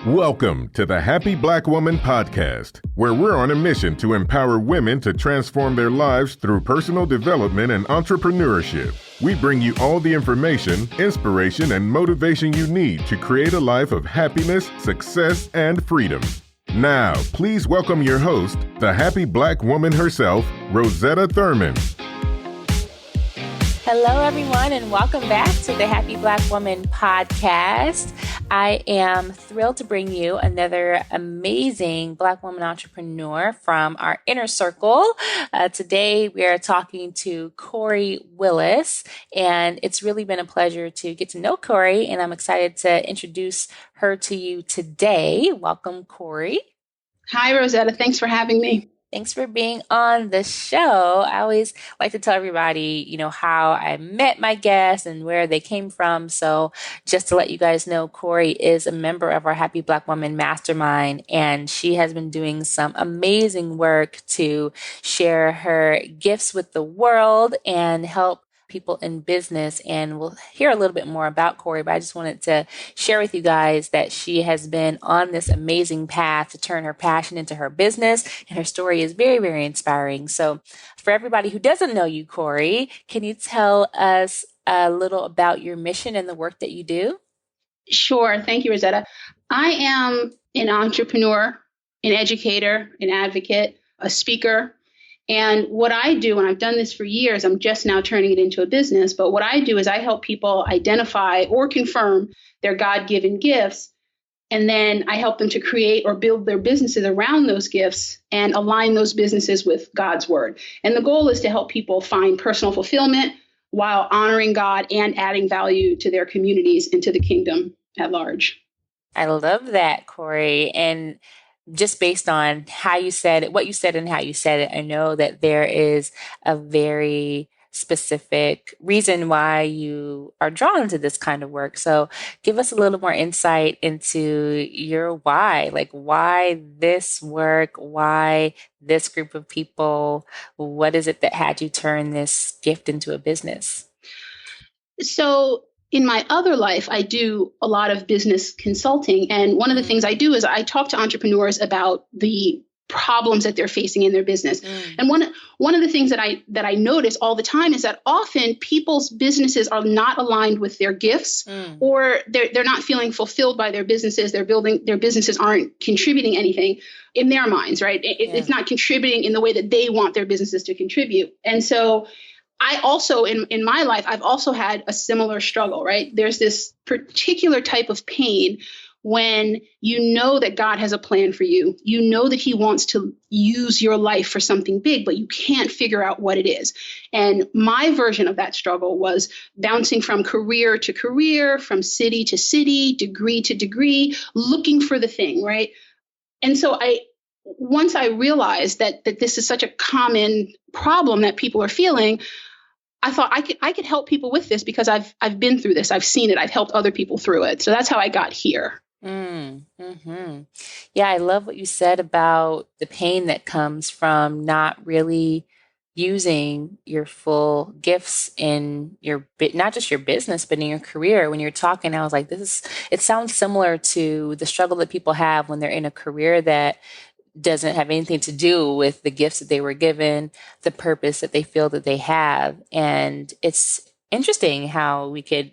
Welcome to the Happy Black Woman Podcast, where we're on a mission to empower women to transform their lives through personal development and entrepreneurship. We bring you all the information, inspiration, and motivation you need to create a life of happiness, success, and freedom. Now, please welcome your host, the happy Black woman herself, Rosetta Thurman. Hello, everyone, and welcome back to the Happy Black Woman Podcast. I am thrilled to bring you another amazing Black woman entrepreneur from our inner circle. Today, we are talking to Cori Willis, and it's really been a pleasure to get to know Cori, and I'm excited to introduce her to you today. Welcome, Cori. Hi, Rosetta. Thanks for having me. Thanks for being on the show. I always like to tell everybody, how I met my guests and where they came from. So just to let you guys know, Cori is a member of our Happy Black Woman Mastermind, and she has been doing some amazing work to share her gifts with the world and help people in business. And we'll hear a little bit more about Cori, but I just wanted to share with you guys that she has been on this amazing path to turn her passion into her business, and her story is very, very inspiring. So for everybody who doesn't know you, Cori, can you tell us a little about your mission and the work that you do? Sure. Thank you, Rosetta. I am an entrepreneur, an educator, an advocate, a speaker. And what I do, and I've done this for years, I'm just now turning it into a business, but what I do is I help people identify or confirm their God-given gifts, and then I help them to create or build their businesses around those gifts and align those businesses with God's word. And the goal is to help people find personal fulfillment while honoring God and adding value to their communities and to the kingdom at large. I love that, Cori. And just based on how you said it, what you said and how you said it, I know that there is a very specific reason why you are drawn to this kind of work. So give us a little more insight into your why, like why this work, why this group of people, what is it that had you turn this gift into a business? So in my other life, I do a lot of business consulting. And one of the things I do is I talk to entrepreneurs about the problems that they're facing in their business. And one of the things that I notice all the time is that often people's businesses are not aligned with their gifts, or they're not feeling fulfilled by their businesses. Their businesses aren't contributing anything in their minds, right? It's not contributing in the way that they want their businesses to contribute. And so I also, in my life, I've also had a similar struggle, right? There's this particular type of pain when you know that God has a plan for you. You know that he wants to use your life for something big, but you can't figure out what it is. And my version of that struggle was bouncing from career to career, from city to city, degree to degree, looking for the thing, right? And so once I realized that this is such a common problem that people are feeling, I thought I could help people with this because I've been through this. I've seen it. I've helped other people through it. So that's how I got here. Mm-hmm. Yeah, I love what you said about the pain that comes from not really using your full gifts in not just your business, but in your career. When you're talking, I was like, it sounds similar to the struggle that people have when they're in a career that doesn't have anything to do with the gifts that they were given, the purpose that they feel that they have. And it's interesting how we could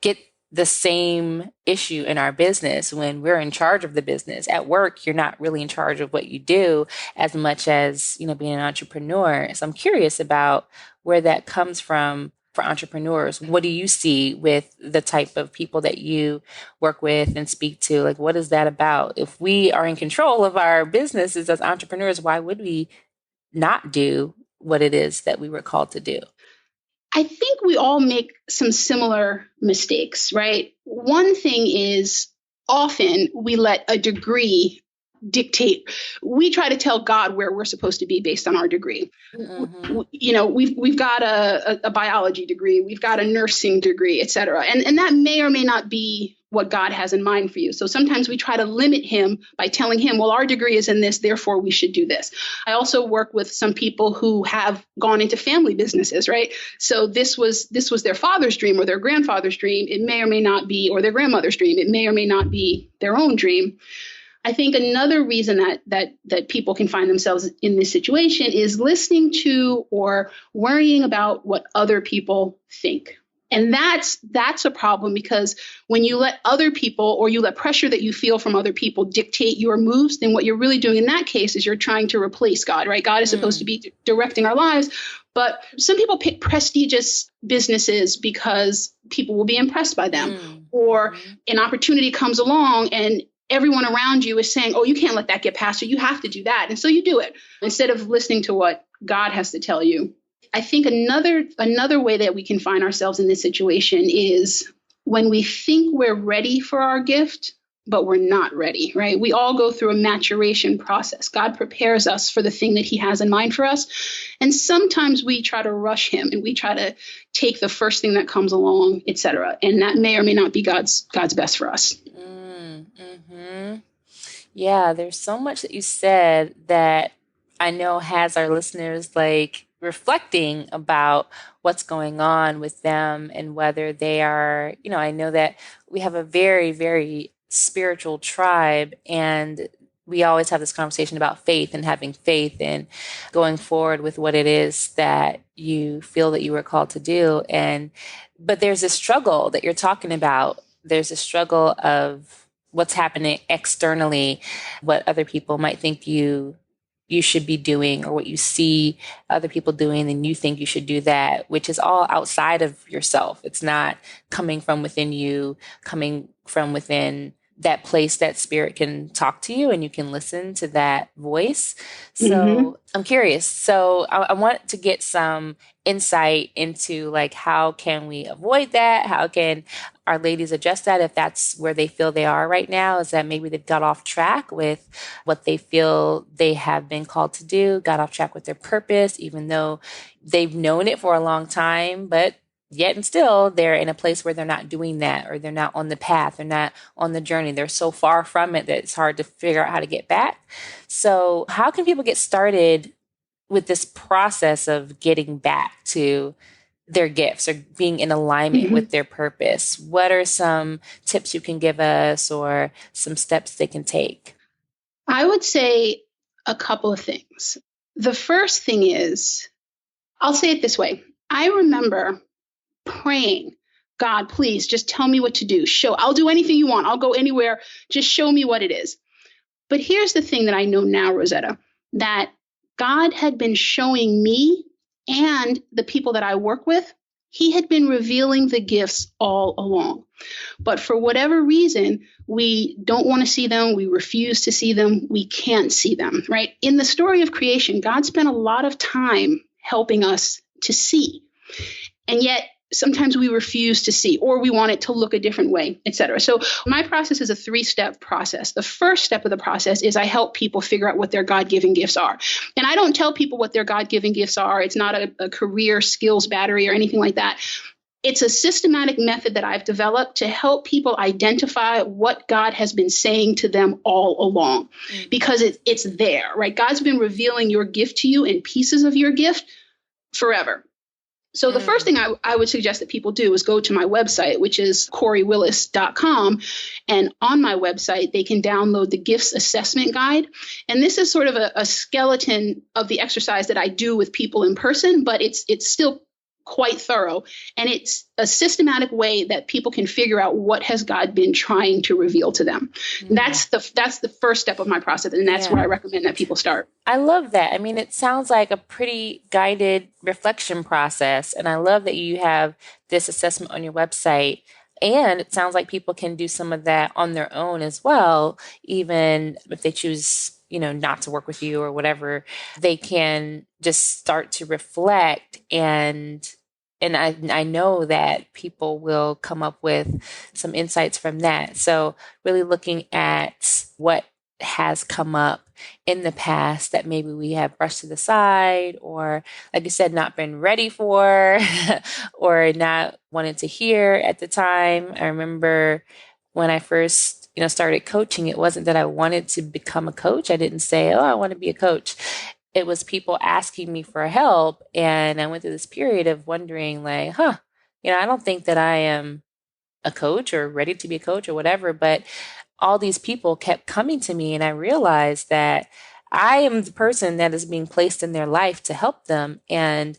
get the same issue in our business when we're in charge of the business. At work, you're not really in charge of what you do as much as, being an entrepreneur. So I'm curious about where that comes from for entrepreneurs. What do you see with the type of people that you work with and speak to? Like, what is that about? If we are in control of our businesses as entrepreneurs, why would we not do what it is that we were called to do? I think we all make some similar mistakes, right? One thing is often we let a degree dictate. We try to tell God where we're supposed to be based on our degree. Mm-hmm. We've got a biology degree, we've got a nursing degree, et cetera. And that may or may not be what God has in mind for you. So sometimes we try to limit him by telling him, well, our degree is in this, therefore we should do this. I also work with some people who have gone into family businesses, right? So this was their father's dream or their grandfather's dream. It may or may not be, or their grandmother's dream. It may or may not be their own dream. I think another reason that people can find themselves in this situation is listening to or worrying about what other people think. And that's a problem, because when you let other people, or you let pressure that you feel from other people dictate your moves, then what you're really doing in that case is you're trying to replace God, right? God is supposed to be directing our lives. But some people pick prestigious businesses because people will be impressed by them, or an opportunity comes along and everyone around you is saying, oh, you can't let that get past you. You have to do that. And so you do it instead of listening to what God has to tell you. I think another way that we can find ourselves in this situation is when we think we're ready for our gift, but we're not ready, right? We all go through a maturation process. God prepares us for the thing that he has in mind for us. And sometimes we try to rush him and we try to take the first thing that comes along, et cetera. And that may or may not be God's best for us. Yeah, there's so much that you said that I know has our listeners like reflecting about what's going on with them and whether they are, I know that we have a very, very spiritual tribe, and we always have this conversation about faith and having faith and going forward with what it is that you feel that you were called to do. But there's a struggle that you're talking about. There's a struggle of what's happening externally, what other people might think you should be doing, or what you see other people doing and you think you should do that, which is all outside of yourself. It's not coming from within you, coming from within that place that spirit can talk to you and you can listen to that voice. So I'm curious. So I want to get some insight into like, how can we avoid that? How can our ladies adjust that if that's where they feel they are right now? Is that maybe they've got off track with what they feel they have been called to do, got off track with their purpose, even though they've known it for a long time, but yet and still they're in a place where they're not doing that, or they're not on the path, they're not on the journey. They're so far from it that it's hard to figure out how to get back. So how can people get started with this process of getting back to their gifts or being in alignment with their purpose? What are some tips you can give us, or some steps they can take? I would say a couple of things. The first thing is, I'll say it this way. I remember praying, God, please just tell me what to do. I'll do anything you want. I'll go anywhere. Just show me what it is. But here's the thing that I know now, Rosetta, that God had been showing me and the people that I work with, he had been revealing the gifts all along. But for whatever reason, we don't want to see them. We refuse to see them. We can't see them, right? In the story of creation, God spent a lot of time helping us to see. And yet, sometimes we refuse to see, or we want it to look a different way, et cetera. So my process is a 3-step process. The first step of the process is I help people figure out what their God-given gifts are. And I don't tell people what their God-given gifts are. It's not a career skills battery or anything like that. It's a systematic method that I've developed to help people identify what God has been saying to them all along, because it's there, right? God's been revealing your gift to you and pieces of your gift forever. So the first thing I would suggest that people do is go to my website, which is CoriWillis.com. And on my website, they can download the Gifts Assessment Guide. And this is sort of a skeleton of the exercise that I do with people in person, but it's still quite thorough. And it's a systematic way that people can figure out what has God been trying to reveal to them. That's the first step of my process. And that's where I recommend that people start. I love that. I mean, it sounds like a pretty guided reflection process. And I love that you have this assessment on your website. And it sounds like people can do some of that on their own as well, even if they choose not to work with you or whatever. They can just start to reflect, and I know that people will come up with some insights from that. So really looking at what has come up in the past that maybe we have brushed to the side, or like I said, not been ready for or not wanted to hear at the time. I remember when I first, started coaching, it wasn't that I wanted to become a coach. I didn't say, oh, I want to be a coach. It was people asking me for help. And I went through this period of wondering like, I don't think that I am a coach or ready to be a coach or whatever. But all these people kept coming to me, and I realized that I am the person that is being placed in their life to help them. And,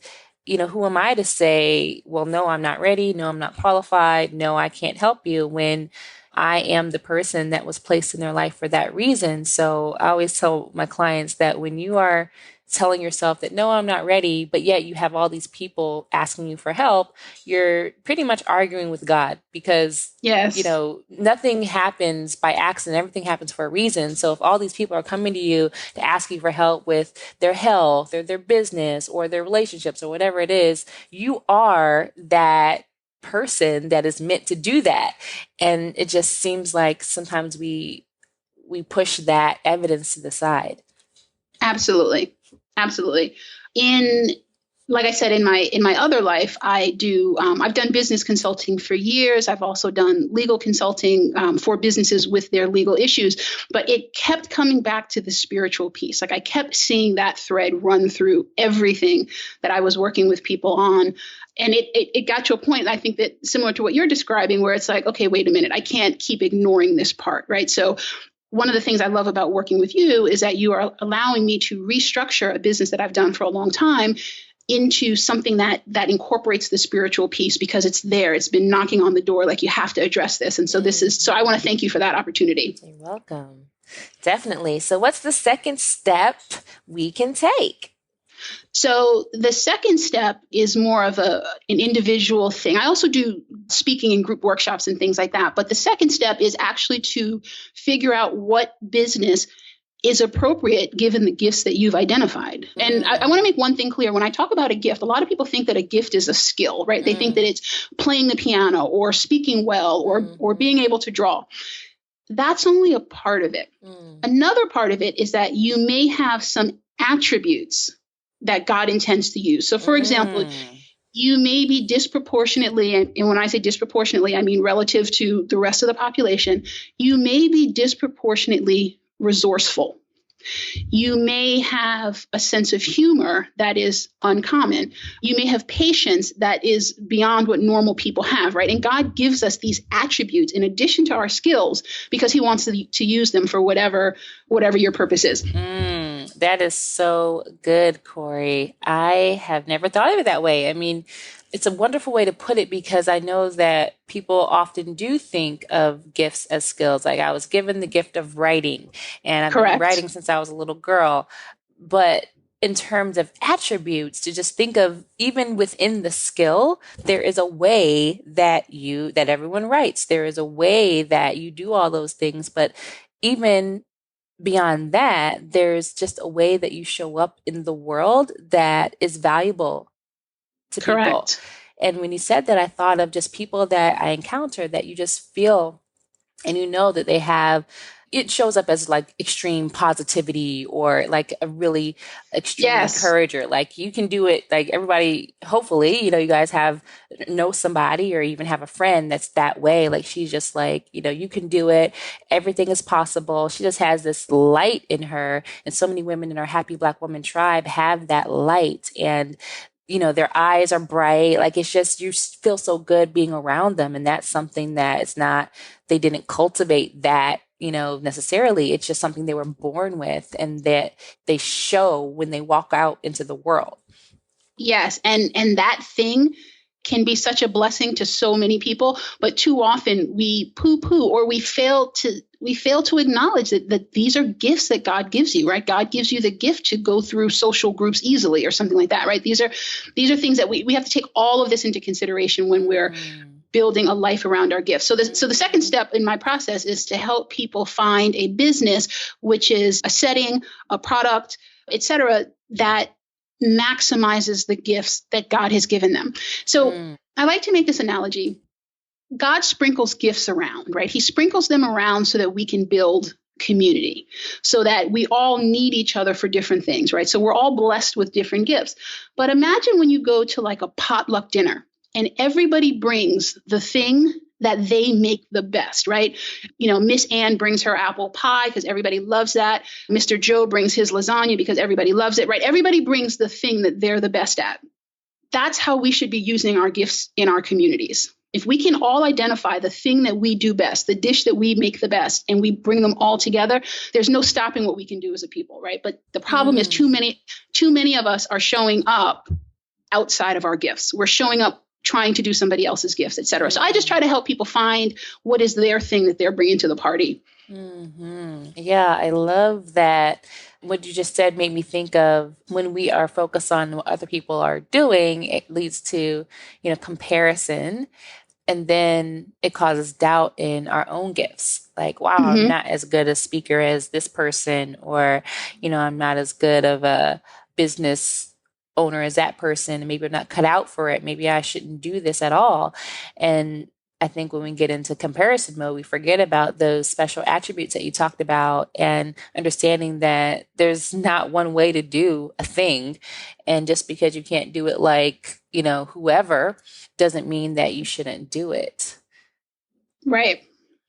who am I to say, well, no, I'm not ready. No, I'm not qualified. No, I can't help you, when I am the person that was placed in their life for that reason. So I always tell my clients that when you are telling yourself that, no, I'm not ready, but yet you have all these people asking you for help, you're pretty much arguing with God, because, yes, nothing happens by accident. Everything happens for a reason. So if all these people are coming to you to ask you for help with their health or their business or their relationships or whatever it is, you are that person that is meant to do that. And it just seems like sometimes we push that evidence to the side. Absolutely. Like I said, in my other life, I've done business consulting for years. I've also done legal consulting for businesses with their legal issues, but it kept coming back to the spiritual piece. Like I kept seeing that thread run through everything that I was working with people on. And it got to a point, I think, that similar to what you're describing, where it's like, okay, wait a minute, I can't keep ignoring this part, right? So one of the things I love about working with you is that you are allowing me to restructure a business that I've done for a long time into something that incorporates the spiritual piece, because it's there. It's been knocking on the door, like, you have to address this. And so so I want to thank you for that opportunity. You're welcome. Definitely. So what's the second step we can take? So the second step is more of an individual thing. I also do speaking in group workshops and things like that. But the second step is actually to figure out what business is appropriate given the gifts that you've identified. And I want to make one thing clear. When I talk about a gift, a lot of people think that a gift is a skill, right? They think that it's playing the piano or speaking well or being able to draw. That's only a part of it. Another part of it is that you may have some attributes that God intends to use. So for example, you may be disproportionately, and when I say disproportionately, I mean relative to the rest of the population, you may be disproportionately resourceful. You may have a sense of humor that is uncommon. You may have patience that is beyond what normal people have, right? And God gives us these attributes in addition to our skills because he wants to use them for whatever your purpose is. That is so good, Cori. I have never thought of it that way. I mean, it's a wonderful way to put it, because I know that people often do think of gifts as skills. Like, I was given the gift of writing, and I've been writing since I was a little girl. But in terms of attributes, to just think of, even within the skill, there is a way that everyone writes. There is a way that you do all those things. But even beyond that, there's just a way that you show up in the world that is valuable to people. And when you said that, I thought of just people that I encounter that you just feel and you know that they have, it shows up as like extreme positivity or like a really extreme encourager. Like, you can do it, like everybody, hopefully, you guys know somebody or even have a friend that's that way. Like, she's just like, you can do it. Everything is possible. She just has this light in her. And so many women in our Happy Black Woman tribe have that light. And their eyes are bright. Like, it's just, you feel so good being around them. And that's something that it's not, they didn't cultivate that, necessarily. It's just something they were born with and that they show when they walk out into the world. Yes. And that thing can be such a blessing to so many people, but too often we poo-poo or we fail to acknowledge that these are gifts that God gives you, right? God gives you the gift to go through social groups easily or something like that, right? These are things that we have to take all of this into consideration when we're building a life around our gifts. So the second step in my process is to help people find a business, which is a setting, a product, et cetera, that maximizes the gifts that God has given them. So I like to make this analogy. God sprinkles gifts around, right? He sprinkles them around so that we can build community, so that we all need each other for different things, right? So we're all blessed with different gifts. But imagine when you go to like a potluck dinner and everybody brings the thing that they make the best, right? Miss Ann brings her apple pie because everybody loves that. Mr. Joe brings his lasagna because everybody loves it, right? Everybody brings the thing that they're the best at. That's how we should be using our gifts in our communities. If we can all identify the thing that we do best, the dish that we make the best, and we bring them all together, there's no stopping what we can do as a people, right? But the problem is too many of us are showing up outside of our gifts. We're showing up trying to do somebody else's gifts, et cetera. So I just try to help people find what is their thing that they're bringing to the party. Mm-hmm. Yeah, I love that. What you just said made me think of when we are focused on what other people are doing, it leads to, comparison. And then it causes doubt in our own gifts. Like, wow, I'm not as good a speaker as this person, or, I'm not as good of a business owner as that person, and maybe I'm not cut out for it. Maybe I shouldn't do this at all. And I think when we get into comparison mode, we forget about those special attributes that you talked about, and understanding that there's not one way to do a thing. And just because you can't do it like, whoever, doesn't mean that you shouldn't do it. Right.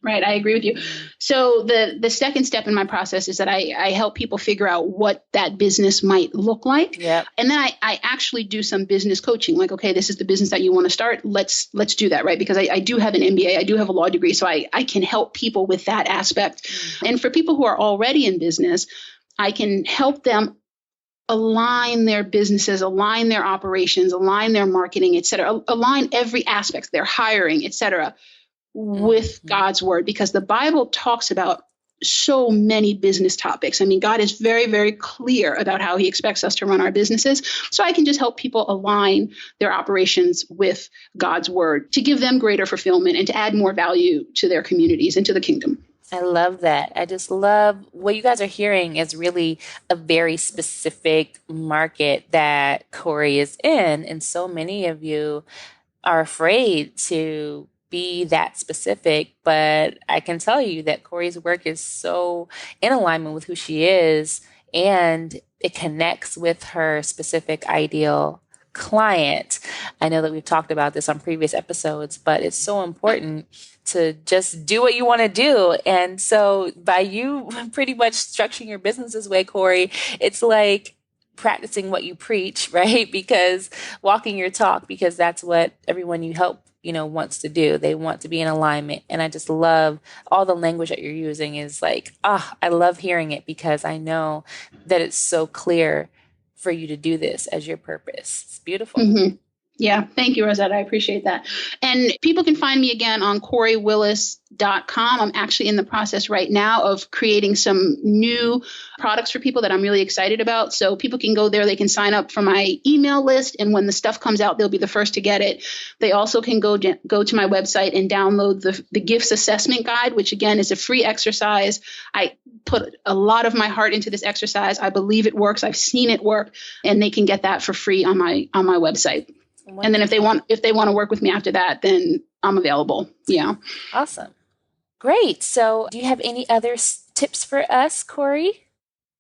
I agree with you. So the second step in my process is that I help people figure out what that business might look like. Yep. And then I actually do some business coaching, like, okay, this is the business that you want to start. Let's do that, right? Because I do have an MBA, I do have a law degree, so I can help people with that aspect. And for people who are already in business, I can help them align their businesses, align their operations, align their marketing, et cetera, align every aspect, their hiring, et cetera, with God's word, because the Bible talks about so many business topics. I mean, God is very, very clear about how he expects us to run our businesses. So I can just help people align their operations with God's word to give them greater fulfillment and to add more value to their communities and to the kingdom. I love that. I just love what you guys are hearing is really a very specific market that Cori is in. And so many of you are afraid to be that specific, but I can tell you that Cori's work is so in alignment with who she is, and it connects with her specific ideal client. I know that we've talked about this on previous episodes, but it's so important to just do what you want to do. And so by you pretty much structuring your business this way, Cori, it's like practicing what you preach, right? Because walking your talk, because that's what everyone you help wants to do. They want to be in alignment. And I just love all the language that you're using is like, I love hearing it, because I know that it's so clear for you to do this as your purpose. It's beautiful. Mm-hmm. Yeah. Thank you, Rosetta. I appreciate that. And people can find me again on CoriWillis.com. I'm actually in the process right now of creating some new products for people that I'm really excited about. So people can go there. They can sign up for my email list. And when the stuff comes out, they'll be the first to get it. They also can go to my website and download the gifts assessment guide, which again is a free exercise. I put a lot of my heart into this exercise. I believe it works. I've seen it work, and they can get that for free on my website. Wonderful. And then if they want to work with me after that, then I'm available. Yeah. Awesome. Great. So do you have any other tips for us, Cori?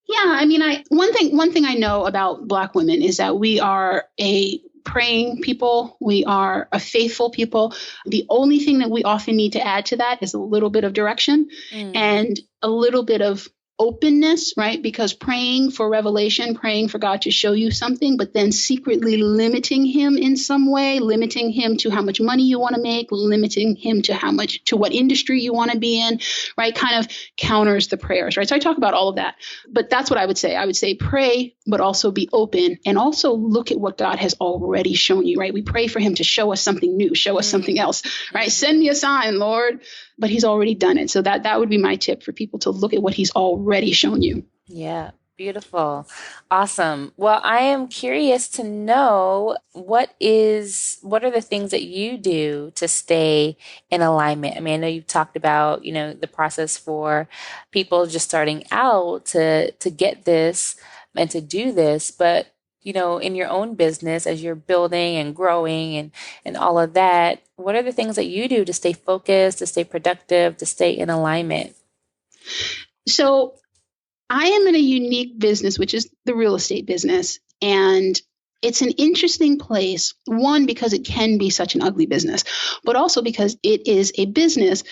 Yeah. I mean, one thing I know about Black women is that we are a praying people. We are a faithful people. The only thing that we often need to add to that is a little bit of direction and a little bit of openness, right? Because praying for revelation, praying for God to show you something, but then secretly limiting him in some way, limiting him to how much money you want to make, limiting him to what industry you want to be in, right? Kind of counters the prayers, right? So I talk about all of that, but that's what I would say. I would say pray, but also be open, and also look at what God has already shown you, right? We pray for him to show us something new, show us something else, right? Send me a sign, Lord. But he's already done it. So that would be my tip for people, to look at what he's already shown you. Yeah. Beautiful. Awesome. Well, I am curious to know what are the things that you do to stay in alignment? I mean, I know you've talked about, the process for people just starting out to get this and to do this, but in your own business, as you're building and growing and all of that, what are the things that you do to stay focused, to stay productive, to stay in alignment? So I am in a unique business, which is the real estate business. And It's an interesting place, one, because it can be such an ugly business, but also because it is a business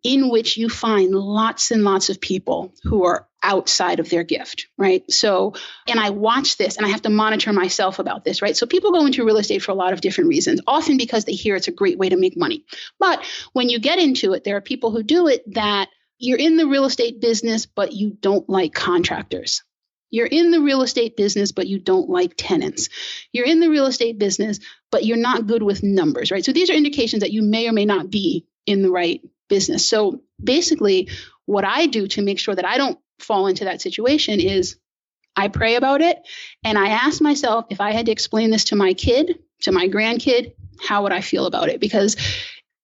in which you find lots and lots of people who are outside of their gift, right? So, and I watch this and I have to monitor myself about this, right? So people go into real estate for a lot of different reasons, often because they hear it's a great way to make money. But when you get into it, there are people who do it that you're in the real estate business, but you don't like contractors. You're in the real estate business, but you don't like tenants. You're in the real estate business, but you're not good with numbers, right? So these are indications that you may or may not be in the right business. So basically, what I do to make sure that I don't fall into that situation is I pray about it. And I ask myself, if I had to explain this to my kid, to my grandkid, how would I feel about it? Because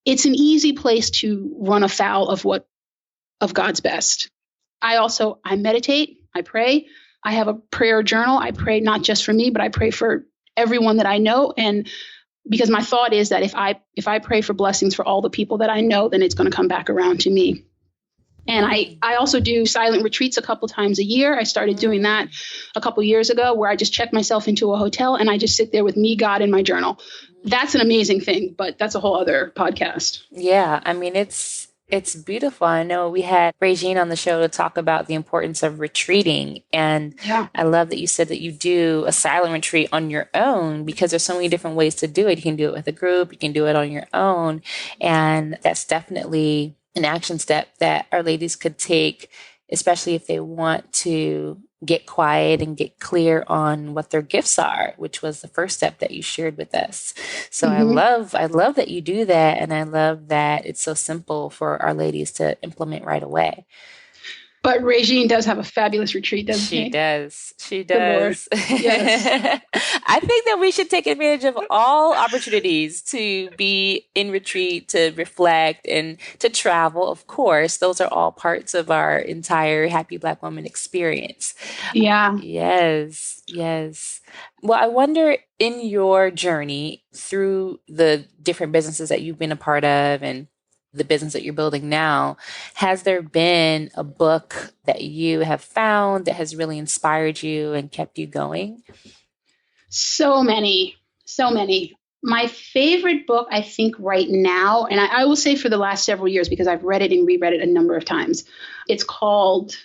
it's an easy place to run afoul of God's best. I meditate, I pray. I have a prayer journal. I pray not just for me, but I pray for everyone that I know. And because my thought is that if I pray for blessings for all the people that I know, then it's going to come back around to me. And I also do silent retreats a couple times a year. I started doing that a couple years ago, where I just check myself into a hotel and I just sit there with me, God, and my journal. That's an amazing thing, but that's a whole other podcast. Yeah, I mean, it's beautiful. I know we had Regine on the show to talk about the importance of retreating. And I love that you said that you do a silent retreat on your own, because there's so many different ways to do it. You can do it with a group, you can do it on your own. And that's definitely an action step that our ladies could take, especially if they want to get quiet and get clear on what their gifts are, which was the first step that you shared with us. So I love that you do that. And I love that it's so simple for our ladies to implement right away. But Regine does have a fabulous retreat, doesn't she? She does. She does. Yes. I think that we should take advantage of all opportunities to be in retreat, to reflect, and to travel. Of course, those are all parts of our entire Happy Black Woman experience. Yeah. Yes. Yes. Well, I wonder, in your journey through the different businesses that you've been a part of and the business that you're building now, has there been a book that you have found that has really inspired you and kept you going? So many. My favorite book, I think right now, and I will say for the last several years, because I've read it and reread it a number of times, it's called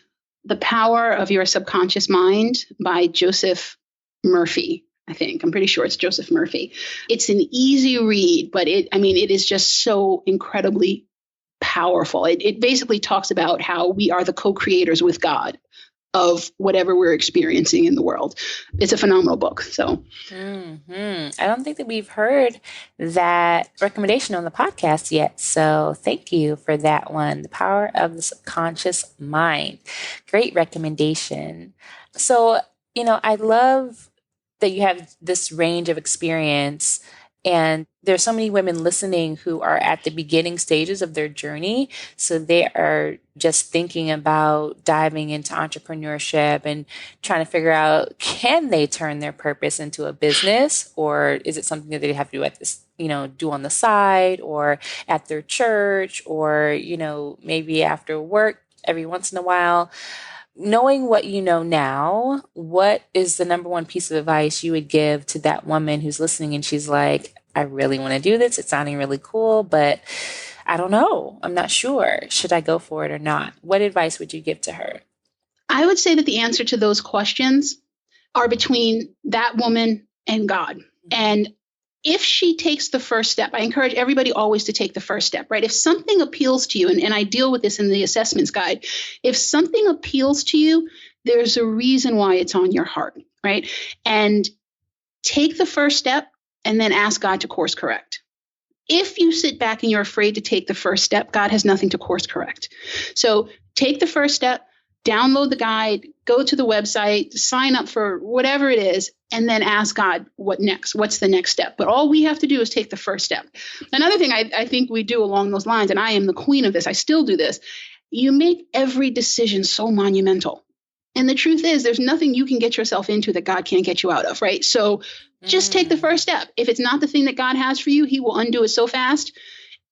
The Power of Your Subconscious Mind by Joseph Murphy. I'm pretty sure it's Joseph Murphy. It's an easy read, but it is just so incredibly powerful. It basically talks about how we are the co-creators with God of whatever we're experiencing in the world. It's a phenomenal book. So, I don't think that we've heard that recommendation on the podcast yet. So thank you for that one. The Power of the Subconscious Mind. Great recommendation. So, I love that you have this range of experience, and there's so many women listening who are at the beginning stages of their journey. So they are just thinking about diving into entrepreneurship and trying to figure out, can they turn their purpose into a business, or is it something that they have to do at this, do on the side or at their church, or, maybe after work every once in a while. Knowing what you know now, what is the number one piece of advice you would give to that woman who's listening and she's like, I really want to do this. It's sounding really cool, but I don't know. I'm not sure. Should I go for it or not? What advice would you give to her? I would say that the answer to those questions are between that woman and God. And if she takes the first step, I encourage everybody always to take the first step, right? If something appeals to you, and I deal with this in the assessments guide, if something appeals to you, there's a reason why it's on your heart, right? And take the first step and then ask God to course correct. If you sit back and you're afraid to take the first step, God has nothing to course correct. So take the first step, download the guide, go to the website, sign up for whatever it is, and then ask God, what next? What's the next step? But all we have to do is take the first step. Another thing I think we do along those lines, and I am the queen of this, I still do this, you make every decision so monumental. And the truth is, there's nothing you can get yourself into that God can't get you out of, right? So just take the first step. If it's not the thing that God has for you, he will undo it so fast.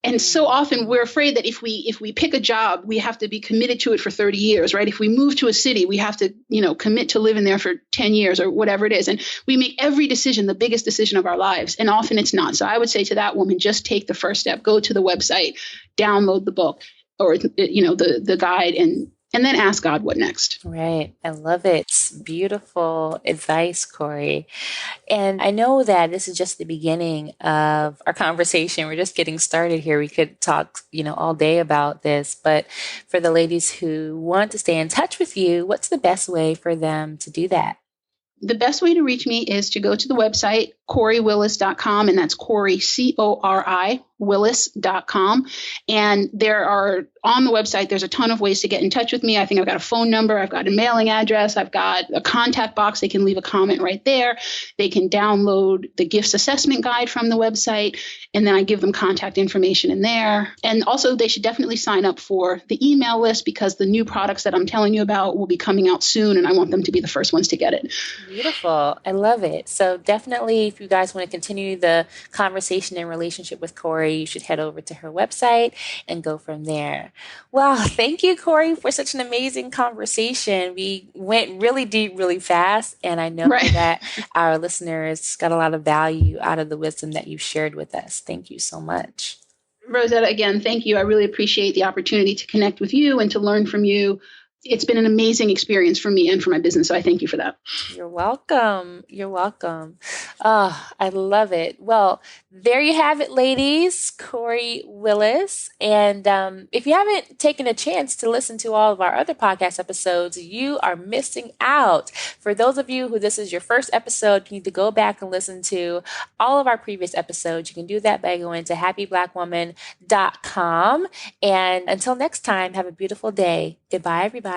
And so often we're afraid that if we pick a job, we have to be committed to it for 30 years, right? If we move to a city, we have to, commit to living there for 10 years or whatever it is. And we make every decision the biggest decision of our lives. And often it's not. So I would say to that woman, just take the first step, go to the website, download the book or, the guide and then ask God what next. Right. I love it. Beautiful advice, Cori. And I know that this is just the beginning of our conversation. We're just getting started here. We could talk, all day about this. But for the ladies who want to stay in touch with you, what's the best way for them to do that? The best way to reach me is to go to the website, CoriWillis.com, and that's Cori, Cori, Willis.com. And there are, on the website, there's a ton of ways to get in touch with me. I think I've got a phone number, I've got a mailing address, I've got a contact box. They can leave a comment right there. They can download the gifts assessment guide from the website, and then I give them contact information in there. And also, they should definitely sign up for the email list because the new products that I'm telling you about will be coming out soon, and I want them to be the first ones to get it. Beautiful. I love it. So definitely, if you guys want to continue the conversation and relationship with Cori, you should head over to her website and go from there. Well, thank you, Cori, for such an amazing conversation. We went really deep, really fast, and I know that our listeners got a lot of value out of the wisdom that you shared with us. Thank you so much. Rosetta, again, thank you. I really appreciate the opportunity to connect with you and to learn from you. It's been an amazing experience for me and for my business. So I thank you for that. You're welcome. You're welcome. Oh, I love it. Well, there you have it, ladies. Cori Willis. And if you haven't taken a chance to listen to all of our other podcast episodes, you are missing out. For those of you who this is your first episode, you need to go back and listen to all of our previous episodes. You can do that by going to happyblackwoman.com. And until next time, have a beautiful day. Goodbye, everybody.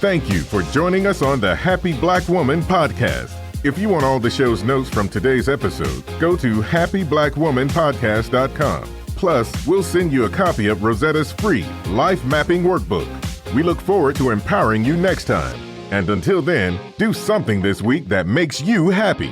Thank you for joining us on the Happy Black Woman podcast. If you want all the show's notes from today's episode, go to happyblackwomanpodcast.com. Plus, we'll send you a copy of Rosetta's free life mapping workbook. We look forward to empowering you next time. And until then, do something this week that makes you happy.